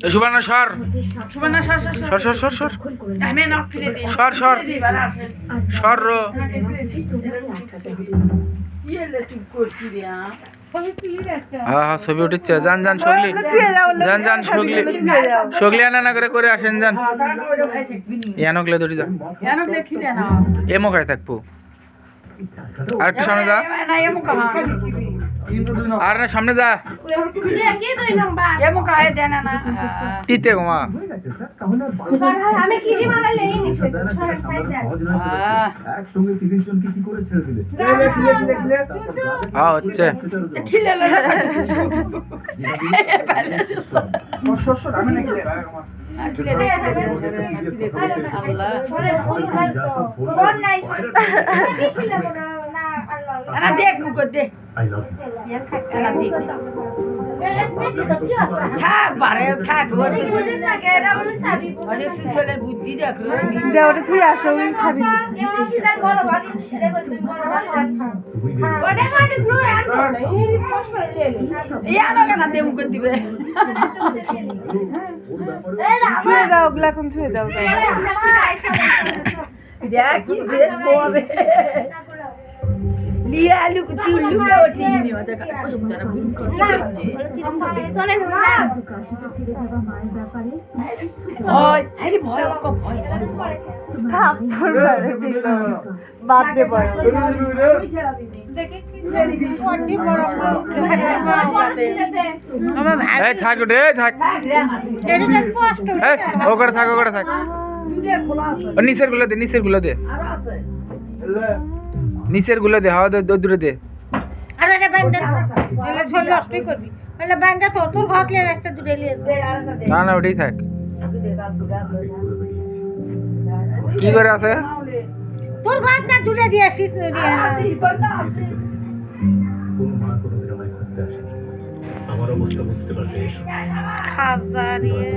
সুবর্ণ সর সুবর্ণা সর সর সর সর সর সর আমি নক ফিরে দিই সর সর সর রো ইয়েলে তুই করছি রে হ্যাঁ হ্যাঁ ছবি উঠছে যান যান সগলি যান যান সগলি সগলি আনা করে করে আসেন যান ইয়ানকলে দড়ি যা এনক দেখি রে না এমো খাই থাকবো আর একটু সামনে যা না এমো কাহা আর না সামনে যা এমো কাহে দেনা না তিতে গোমা আমি কি যে মারা লেই নি একসঙ্গে 30 জনকে কি করে ছেড়ে দিলে হ্যাঁ হচ্ছে খিলে লে শ্বশুর আমি না খেলে খিলে রে আল্লাহ কোন নাই খিলে না আল্লাহ আনা দেখ মুকো দে আই লাভ ইউ আনা দেখ থাক বারে থাক ওরে সুসলের বুদ্ধি দেখ দে ওটা তুই আসো ওই খাবি ইয়ানো কেন দে মুকো দিবে ছুঁয়ে দাও ওগুলা এখন ছুঁয়ে দাও দেখ কি যে করে লিয়া আলু তুই লুকা ওঠি নি ওটা সুন্দর বুড়ি ওই আরে ভয় ওকে ভয় থাপ্পড় মারে দিল বাদ দে বড় আমার ভাই এই থাক রে থাক এটা স্পষ্ট এই ও করে থাক ও নিচের গুলো দে নিচের গুলো দে হাওয়া দে দূরে দে আরে এটা বাইন্দা এলে ছল নষ্টই করবি এলে বাইন্দা তো তোর ঘর লে রাস্তা দুটে লিয়ে না না ওটাই থাক কি করে আছে তোর ঘর না দুটে দিয়ে আসিস কোন মা কোনো দিন আমার কাছে আসে আমার অবস্থা বুঝতে পারবে খাজারিয়ে